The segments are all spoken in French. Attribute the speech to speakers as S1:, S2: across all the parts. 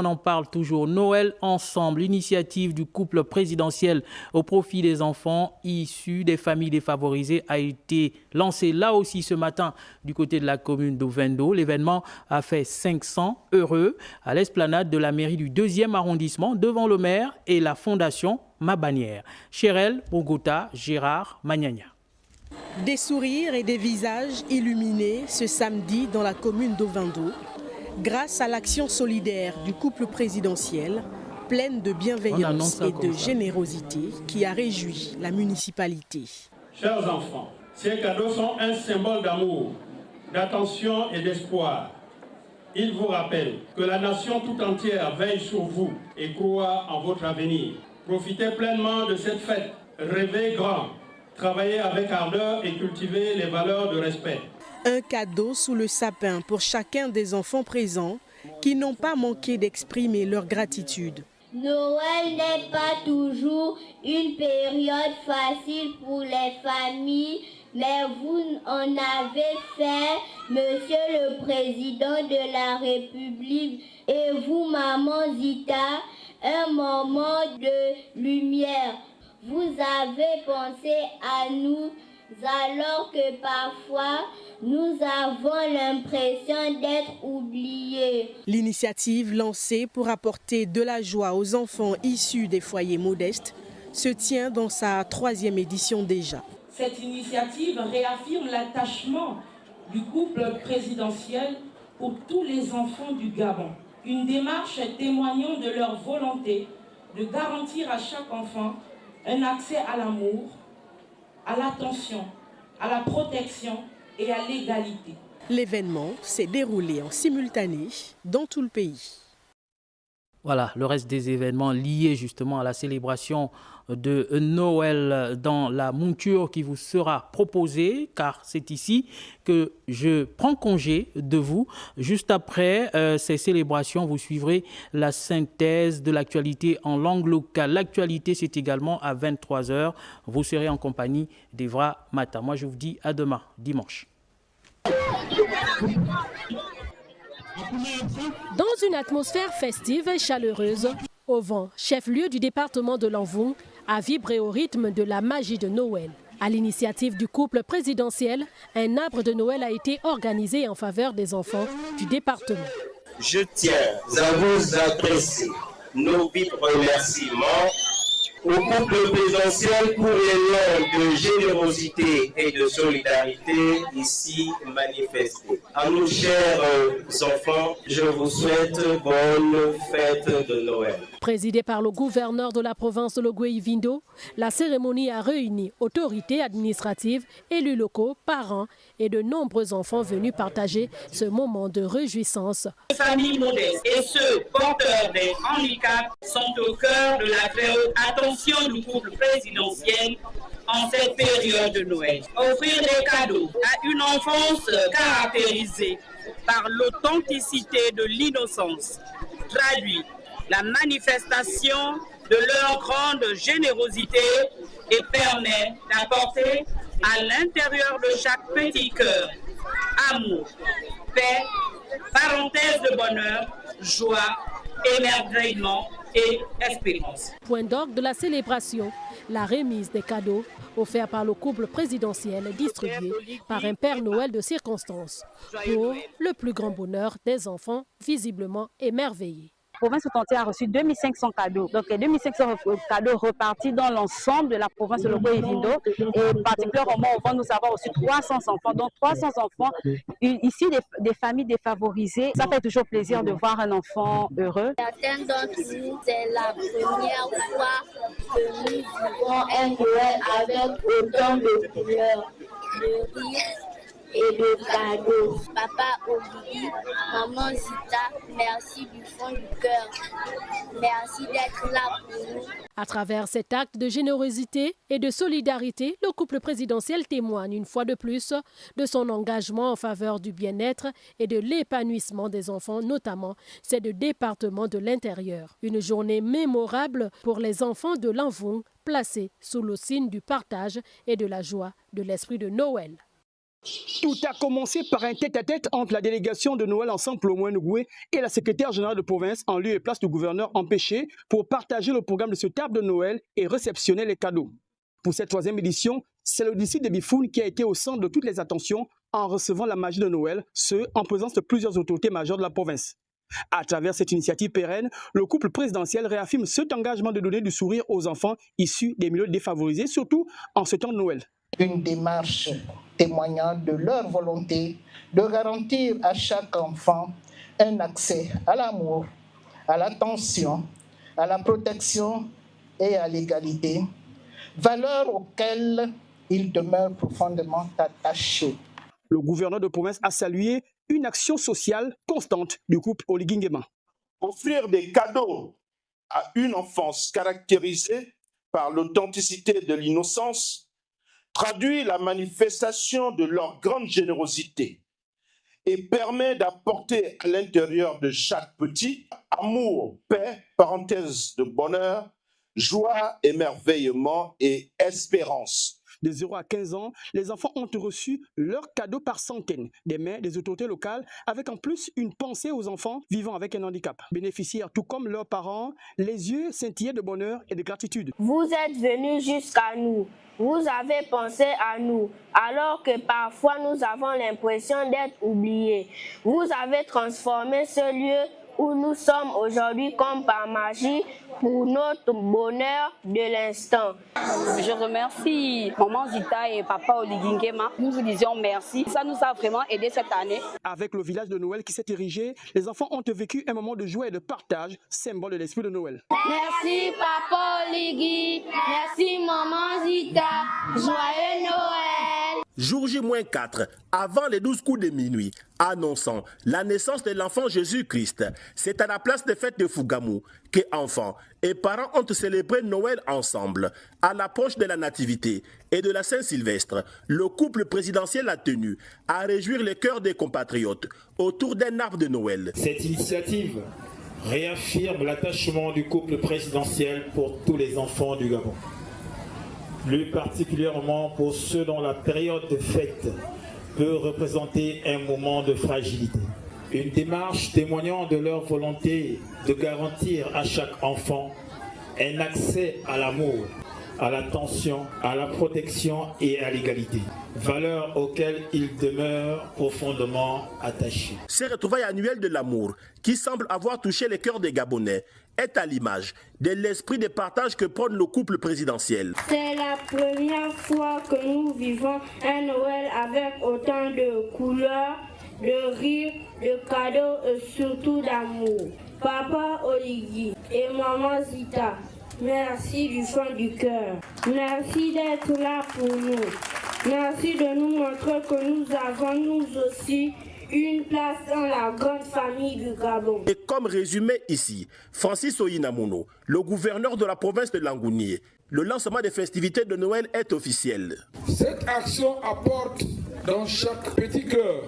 S1: On en parle toujours. Noël ensemble, l'initiative du couple présidentiel au profit des enfants issus des familles défavorisées a été lancée là aussi ce matin du côté de la commune d'Ovendo. L'événement a fait 500 heureux à l'esplanade de la mairie du 2e arrondissement devant le maire et la fondation Ma Bannière. Chérel Bogota, Gérard Magnagna.
S2: Des sourires et des visages illuminés ce samedi dans la commune d'Ovendo, grâce à l'action solidaire du couple présidentiel, pleine de bienveillance et de générosité qui a réjoui la municipalité.
S3: Chers enfants, ces cadeaux sont un symbole d'amour, d'attention et d'espoir. Ils vous rappellent que la nation tout entière veille sur vous et croit en votre avenir. Profitez pleinement de cette fête, rêvez grand, travaillez avec ardeur et cultivez les valeurs de respect.
S2: Un cadeau sous le sapin pour chacun des enfants présents qui n'ont pas manqué d'exprimer leur gratitude.
S4: Noël n'est pas toujours une période facile pour les familles, mais vous en avez fait, Monsieur le Président de la République, et vous, Maman Zita, un moment de lumière. Vous avez pensé à nous alors que parfois nous avons l'impression d'être oubliés.
S2: L'initiative lancée pour apporter de la joie aux enfants issus des foyers modestes se tient dans sa 3e édition déjà.
S5: Cette initiative réaffirme l'attachement du couple présidentiel pour tous les enfants du Gabon. Une démarche témoignant de leur volonté de garantir à chaque enfant un accès à l'amour, à l'attention, à la protection et à l'égalité.
S2: L'événement s'est déroulé en simultané dans tout le pays.
S1: Voilà, le reste des événements liés justement à la célébration de Noël dans la monture qui vous sera proposée, car c'est ici que je prends congé de vous. Juste après ces célébrations, vous suivrez la synthèse de l'actualité en langue locale. L'actualité, c'est également à 23 h. Vous serez en compagnie d'Evra Mata. Moi, je vous dis à demain, dimanche.
S6: Dans une atmosphère festive et chaleureuse, Ovan, chef-lieu du département de l'Anvon, a vibré au rythme de la magie de Noël. À l'initiative du couple présidentiel, un arbre de Noël a été organisé en faveur des enfants du département.
S7: Je tiens à vous adresser nos vifs remerciements au couple présidentiel pour l'élan de générosité et de solidarité ici manifesté. À nos chers enfants, je vous souhaite bonne fête de Noël.
S6: Présidée par le gouverneur de la province de Logoué-Vindo, la cérémonie a réuni autorités administratives, élus locaux, parents et de nombreux enfants venus partager ce moment de réjouissance.
S8: Les familles modestes et ceux porteurs des handicaps sont au cœur de la très haute attention du couple présidentiel en cette période de Noël. Offrir des cadeaux à une enfance caractérisée par l'authenticité de l'innocence traduit la manifestation de leur grande générosité et permet d'apporter à l'intérieur de chaque petit cœur amour, paix, parenthèse de bonheur, joie, émerveillement et espérance.
S6: Point d'orgue de la célébration, la remise des cadeaux offerts par le couple présidentiel distribués par un Père Noël de circonstance pour le plus grand bonheur des enfants visiblement émerveillés.
S9: La province tout entière a reçu 2500 cadeaux. Donc les 2500 cadeaux repartis dans l'ensemble de la province de Logoué-Vindo. Et particulièrement, on va nous avoir reçu 300 enfants. Donc 300 enfants, ici des familles défavorisées. Ça fait toujours plaisir de voir un enfant heureux.
S4: Certains d'entre nous, c'est la première fois que nous vivons un Noël avec autant de couleurs, de rire et de cadeaux. Papa Obi, Maman Zita, merci du fond du cœur. Merci d'être là pour nous.
S6: À travers cet acte de générosité et de solidarité, le couple présidentiel témoigne une fois de plus de son engagement en faveur du bien-être et de l'épanouissement des enfants, notamment ceux du département de l'Intérieur. Une journée mémorable pour les enfants de l'Anvon, placés sous le signe du partage et de la joie de l'esprit de Noël.
S10: Tout a commencé par un tête-à-tête entre la délégation de Noël Ensemble pour le Moine-Goué et la secrétaire générale de province en lieu et place du gouverneur empêché pour partager le programme de ce table de Noël et réceptionner les cadeaux. Pour cette 3e édition, c'est le district de Bifoun qui a été au centre de toutes les attentions en recevant la magie de Noël, ce en présence de plusieurs autorités majeures de la province. À travers cette initiative pérenne, le couple présidentiel réaffirme cet engagement de donner du sourire aux enfants issus des milieux défavorisés, surtout en ce temps de Noël.
S11: Une démarche témoignant de leur volonté de garantir à chaque enfant un accès à l'amour, à l'attention, à la protection et à l'égalité, valeurs auxquelles ils demeurent profondément attachés.
S10: Le gouverneur de province a salué une action sociale constante du couple Oligui Nguema.
S12: Offrir des cadeaux à une enfance caractérisée par l'authenticité de l'innocence traduit la manifestation de leur grande générosité et permet d'apporter à l'intérieur de chaque petit amour, paix, parenthèse de bonheur, joie, émerveillement et espérance.
S10: De 0 à 15 ans, les enfants ont reçu leurs cadeaux par centaines des mains des autorités locales, avec en plus une pensée aux enfants vivant avec un handicap. Bénéficiaires, tout comme leurs parents, les yeux scintillaient de bonheur et de gratitude.
S13: Vous êtes venus jusqu'à nous. Vous avez pensé à nous, alors que parfois nous avons l'impression d'être oubliés. Vous avez transformé ce lieu où nous sommes aujourd'hui comme par magie pour notre bonheur de l'instant.
S9: Je remercie Maman Zita et Papa Oligui Nguema. Nous vous disons merci. Ça nous a vraiment aidé cette année.
S10: Avec le village de Noël qui s'est érigé, les enfants ont vécu un moment de joie et de partage, symbole de l'esprit de Noël.
S4: Merci Papa Oligui, merci Maman Zita, joyeux Noël.
S7: Jour J-4, avant les 12 coups de minuit, annonçant la naissance de l'enfant Jésus-Christ. C'est à la place des fêtes de Fougamou que enfants et parents ont célébré Noël ensemble. À l'approche de la Nativité et de la Saint-Sylvestre, le couple présidentiel a tenu à réjouir les cœurs des compatriotes autour d'un arbre de Noël.
S14: Cette initiative réaffirme l'attachement du couple présidentiel pour tous les enfants du Gabon. Plus particulièrement pour ceux dont la période de fête peut représenter un moment de fragilité. Une démarche témoignant de leur volonté de garantir à chaque enfant un accès à l'amour, à l'attention, à la protection et à l'égalité, valeurs auxquelles ils demeurent profondément attachés.
S7: Ces retrouvailles annuelles de l'amour, qui semblent avoir touché les cœurs des Gabonais, est à l'image de l'esprit de partage que prône le couple présidentiel.
S4: C'est la première fois que nous vivons un Noël avec autant de couleurs, de rires, de cadeaux et surtout d'amour. Papa Oligui et Maman Zita, merci du fond du cœur. Merci d'être là pour nous. Merci de nous montrer que nous avons nous aussi une place dans la grande famille du Gabon.
S7: Et comme résumé ici, Francis Oyinamono, le gouverneur de la province de Langounié, le lancement des festivités de Noël est officiel.
S15: Cette action apporte dans chaque petit cœur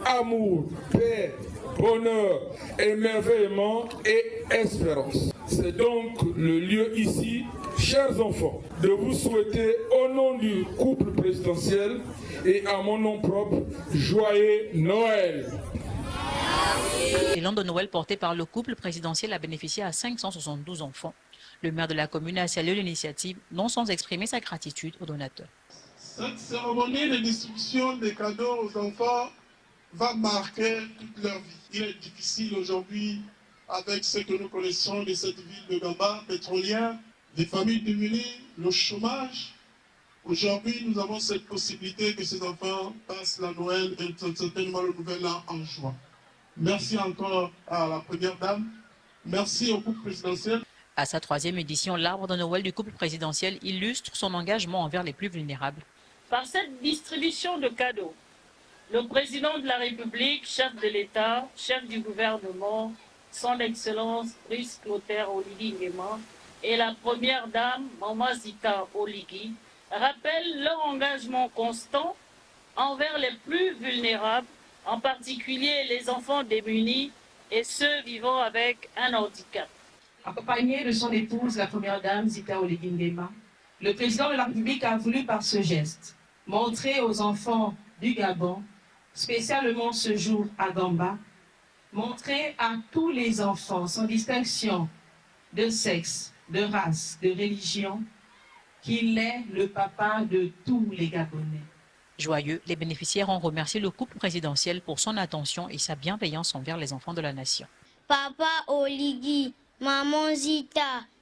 S15: amour, paix, bonheur, émerveillement et espérance. C'est donc le lieu ici, chers enfants, de vous souhaiter au nom du couple présidentiel et à mon nom propre, joyeux Noël.
S16: L'élan de Noël porté par le couple présidentiel a bénéficié à 572 enfants. Le maire de la commune a salué l'initiative, non sans exprimer sa gratitude aux donateurs.
S17: Cette cérémonie de distribution des cadeaux aux enfants va marquer toute leur vie. Il est difficile aujourd'hui, avec ce que nous connaissons de cette ville de Gamba, pétrolière, des familles démunies, le chômage. Aujourd'hui, nous avons cette possibilité que ces enfants passent la Noël et certainement le nouvel an en joie. Merci encore à la première dame. Merci au couple présidentiel.
S16: À sa 3e édition, l'arbre de Noël du couple présidentiel illustre son engagement envers les plus vulnérables.
S18: Par cette distribution de cadeaux, le président de la République, chef de l'État, chef du gouvernement, son Excellence Brice Clotaire Oligui Nguema et la première dame, Maman Zita Oligui, rappellent leur engagement constant envers les plus vulnérables, en particulier les enfants démunis et ceux vivant avec un handicap.
S5: Accompagné de son épouse, la première dame Zita Oligui Nguema, le président de la République a voulu par ce geste montrer aux enfants du Gabon, spécialement ce jour à Gamba, montrer à tous les enfants, sans distinction de sexe, de race, de religion, qu'il est le papa de tous les Gabonais.
S16: Joyeux, les bénéficiaires ont remercié le couple présidentiel pour son attention et sa bienveillance envers les enfants de la nation.
S4: Papa Oligui, maman Zita,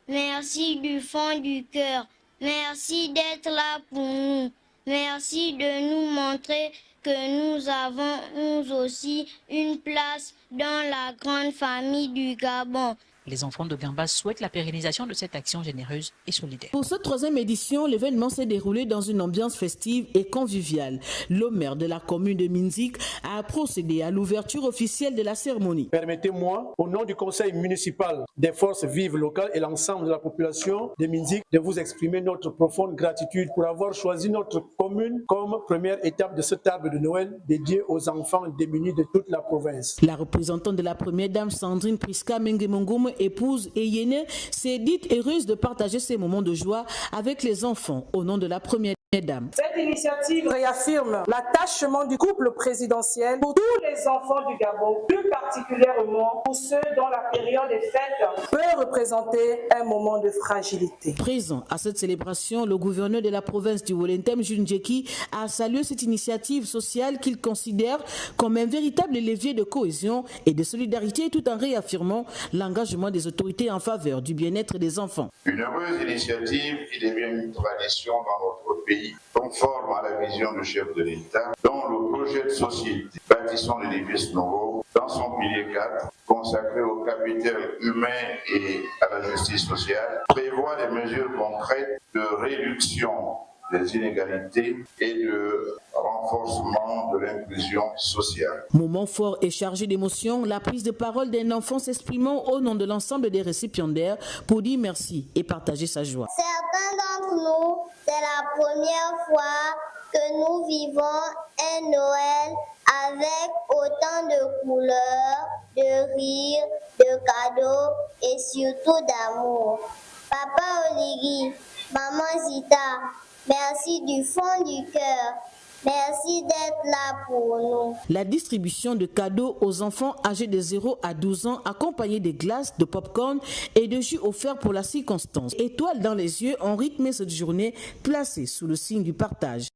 S4: merci du fond du cœur. Merci d'être là pour nous. Merci de nous montrer que nous avons nous aussi une place dans la grande famille du Gabon.
S16: Les enfants de Gamba souhaitent la pérennisation de cette action généreuse et solidaire.
S19: Pour cette 3e édition, l'événement s'est déroulé dans une ambiance festive et conviviale. Le maire de la commune de Minzik a procédé à l'ouverture officielle de la cérémonie.
S20: Permettez-moi, au nom du conseil municipal des forces vives locales et l'ensemble de la population de Minzik, de vous exprimer notre profonde gratitude pour avoir choisi notre commune comme première étape de cet arbre de Noël dédié aux enfants démunis de toute la province.
S19: La représentante de la première dame Sandrine Priska Mengemongoum, épouse et Yéné, s'est dite heureuse de partager ces moments de joie avec les enfants au nom de la première dame.
S21: Cette initiative réaffirme l'attachement du couple présidentiel pour tous les enfants du Gabon, plus particulièrement pour ceux dont la période des fêtes peut représenter un moment de fragilité.
S19: Présent à cette célébration, le gouverneur de la province du Wolentem, Jules Ndjeki, a salué cette initiative sociale qu'il considère comme un véritable levier de cohésion et de solidarité, tout en réaffirmant l'engagement des autorités en faveur du bien-être des enfants.
S22: Une heureuse initiative qui devient une tradition dans notre pays, conforme à la vision du chef de l'État, dont le projet de société bâtissant l'édifice nouveau, dans son pilier 4, consacré au capital humain et à la justice sociale, prévoit des mesures concrètes de réduction des inégalités et de renforcement de l'inclusion sociale.
S19: Moment fort et chargé d'émotion, la prise de parole d'un enfant s'exprimant au nom de l'ensemble des récipiendaires pour dire merci et partager sa joie.
S4: Certains d'entre nous, c'est la première fois que nous vivons un Noël avec autant de couleurs, de rires, de cadeaux et surtout d'amour. Papa Oligui, maman Zita, merci du fond du cœur. Merci d'être là pour nous.
S19: La distribution de cadeaux aux enfants âgés de 0 à 12 ans, accompagnés de glaces, de pop-corn et de jus offerts pour la circonstance. Étoiles dans les yeux ont rythmé cette journée placée sous le signe du partage.